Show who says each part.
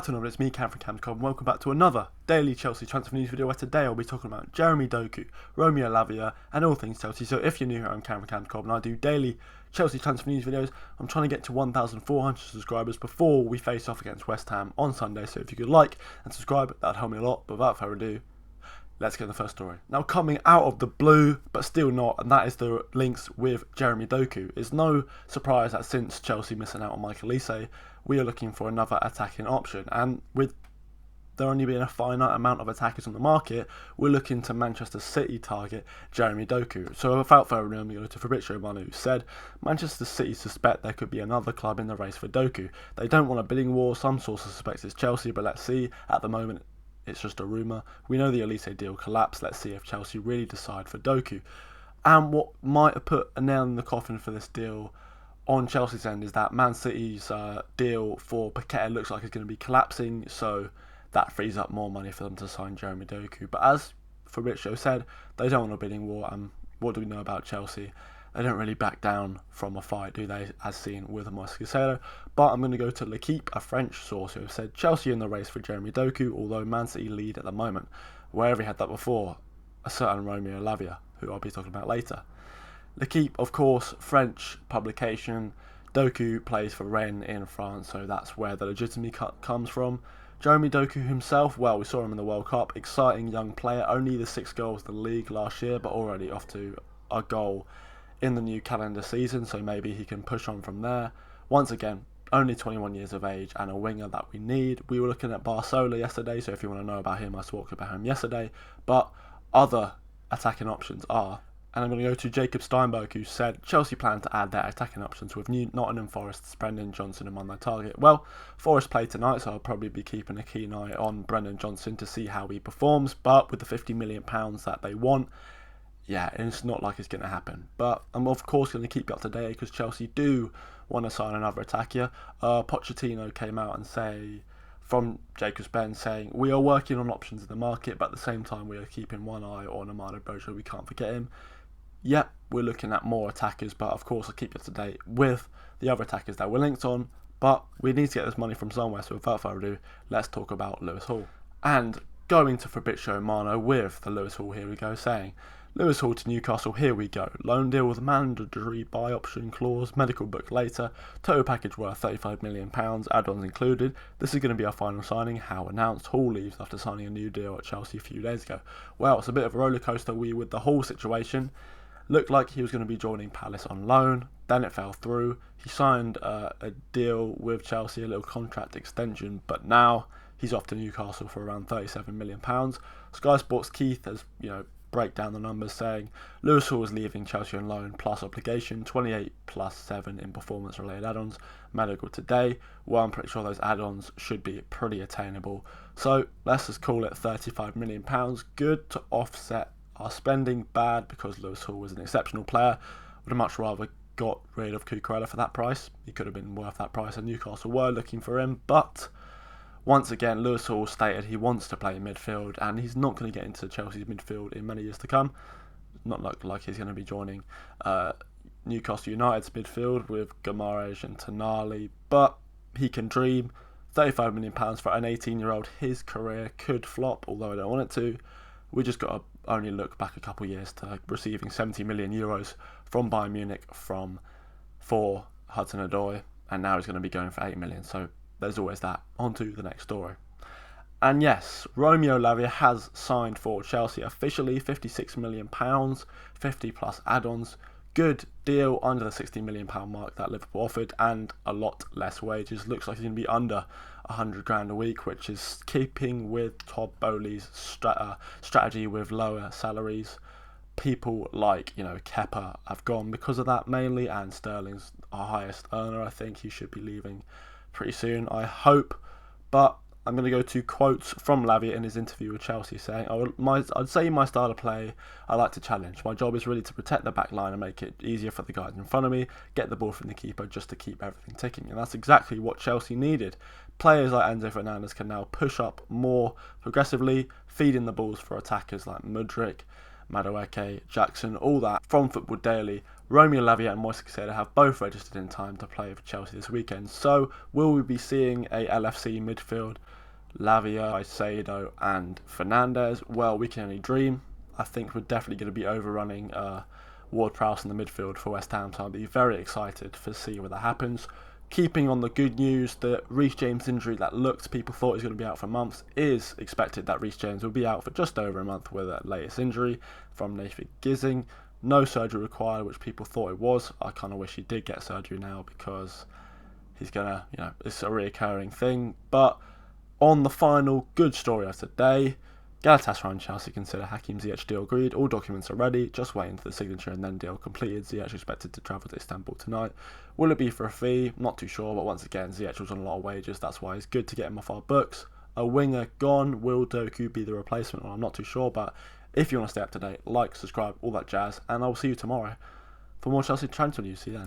Speaker 1: afternoon, it's me, Cam from Camcom, and welcome back to another daily Chelsea transfer news video where today I'll be talking about Jeremy Doku, Romeo Lavia, and all things Chelsea. So if you're new here, I'm Cam from Camcom, and I do daily Chelsea transfer news videos. I'm trying to get to 1,400 subscribers before we face off against West Ham on Sunday, so if you could like and subscribe, that'd help me a lot. But without further ado, let's get the first story. Now, coming out of the blue, but still not, and that is the links with Jeremy Doku. It's no surprise that since Chelsea missing out on Michael Olise, we are looking for another attacking option. And with there only being a finite amount of attackers on the market, we're looking to Manchester City target Jeremy Doku. So without further ado, I'm going to go to Fabrizio Romano, who said Manchester City suspect there could be another club in the race for Doku. They don't want a bidding war. Some sources suspect it's Chelsea, but let's see. At the moment, it's just a rumour. We know the Olise deal collapsed. Let's see if Chelsea really decide for Doku. And what might have put a nail in the coffin for this deal on Chelsea's end is that Man City's deal for Paqueta looks like it's going to be collapsing, so that frees up more money for them to sign Jeremy Doku. But as Fabrizio said, they don't want a bidding war, and what do we know about Chelsea? They don't really back down from a fight, do they, as seen with Mosquito? But I'm going to go to L'Equipe, a French source, who said Chelsea in the race for Jeremy Doku, although Man City lead at the moment. Wherever he had that before, a certain Romeo Lavia, who I'll be talking about later. L'Equipe, of course, French publication. Doku plays for Rennes in France, so that's where the legitimacy comes from. Jeremy Doku himself, well, we saw him in the World Cup. Exciting young player, only the 6 goals in the league last year, but already off to a goal in the new calendar season, so maybe he can push on from there. Once again, only 21 years of age and a winger that we need. We were looking at Barcola yesterday, so if you want to know about him, I spoke about him yesterday. But other attacking options are, and I'm going to go to Jacob Steinberg, who said Chelsea plan to add their attacking options with Nottingham Forest's Brennan Johnson among their target. Well, Forest play tonight, so I'll probably be keeping a keen eye on Brennan Johnson to see how he performs. But with the £50 million that they want, yeah, it's not like it's going to happen. But I'm of course going to keep you up to date because Chelsea do want to sign another attacker. Pochettino came out and say, from Jacobs Ben, saying we are working on options in the market, but at the same time we are keeping one eye on Amado Broja. We can't forget him. Yep, we're looking at more attackers, but of course I'll keep you up to date with the other attackers that we're linked on. But we need to get this money from somewhere, so without further ado, let's talk about Lewis Hall. And going to Fabrizio Romano with the Lewis Hall, here we go, saying Lewis Hall to Newcastle, here we go. Loan deal with mandatory buy option clause, medical book later, total package worth £35 million, add-ons included. This is going to be our final signing. How announced, Hall leaves after signing a new deal at Chelsea a few days ago. Well, it's a bit of a rollercoaster with the Hall situation. Looked like he was going to be joining Palace on loan, then it fell through. He signed a deal with Chelsea, a little contract extension, but now he's off to Newcastle for around £37 million. Sky Sports Keith has, break down the numbers, saying Lewis Hall is leaving Chelsea on loan plus obligation, 28 plus 7 in performance related add-ons, medical today. Well, I'm pretty sure those add-ons should be pretty attainable, so let's just call it £35 million, good to offset our spending. Bad because Lewis Hall was an exceptional player. Would have much rather got rid of Cucurella for that price. He could have been worth that price, and Newcastle were looking for him, but once again, Lewis Hall stated he wants to play midfield, and he's not going to get into Chelsea's midfield in many years to come. Not like he's going to be joining Newcastle United's midfield with Guimaraes and Tonali, but he can dream. £35 million for an 18-year-old. His career could flop, although I don't want it to. We just got to only look back a couple of years to receiving €70 million from Bayern Munich for Hudson-Odoi, and now he's going to be going for £8 million. So there's always that. On to the next story. And yes, Romeo Lavia has signed for Chelsea officially, £56 million, 50 plus add-ons. Good deal under the £60 million mark that Liverpool offered, and a lot less wages. Looks like he's going to be under 100 grand a week, which is keeping with Todd Bowley's strategy with lower salaries. People like, Kepa have gone because of that mainly, and Sterling's our highest earner. I think he should be leaving pretty soon, I hope. But I'm going to go to quotes from Lavia in his interview with Chelsea, saying, I'd say my style of play, I like to challenge. My job is really to protect the back line and make it easier for the guys in front of me, get the ball from the keeper just to keep everything ticking. And that's exactly what Chelsea needed. Players like Enzo Fernandez can now push up more progressively, feeding the balls for attackers like Mudryk, Madueke, Jackson, all that from Football Daily. Romeo Lavia and Moise Caicedo have both registered in time to play for Chelsea this weekend. So will we be seeing a LFC midfield? Lavia, Caicedo and Fernandes? Well, we can only dream. I think we're definitely going to be overrunning Ward-Prowse in the midfield for West Ham, so I'll be very excited to see where that happens. Keeping on the good news, the Reece James injury that people thought he was going to be out for months, is expected that Reece James will be out for just over a month with that latest injury from Nathan Gizzing. No surgery required, which people thought it was. I kind of wish he did get surgery now because he's going to, it's a reoccurring thing. But on the final good story of today, Galatasaray and Chelsea consider Hakim Ziyech deal agreed. All documents are ready, just waiting for the signature and then deal completed. Ziyech expected to travel to Istanbul tonight. Will it be for a fee? Not too sure, but once again, Ziyech was on a lot of wages. That's why it's good to get him off our books. A winger gone. Will Doku be the replacement? Well, I'm not too sure, but if you want to stay up to date, like, subscribe, all that jazz, and I'll see you tomorrow for more Chelsea transfer news. See you then.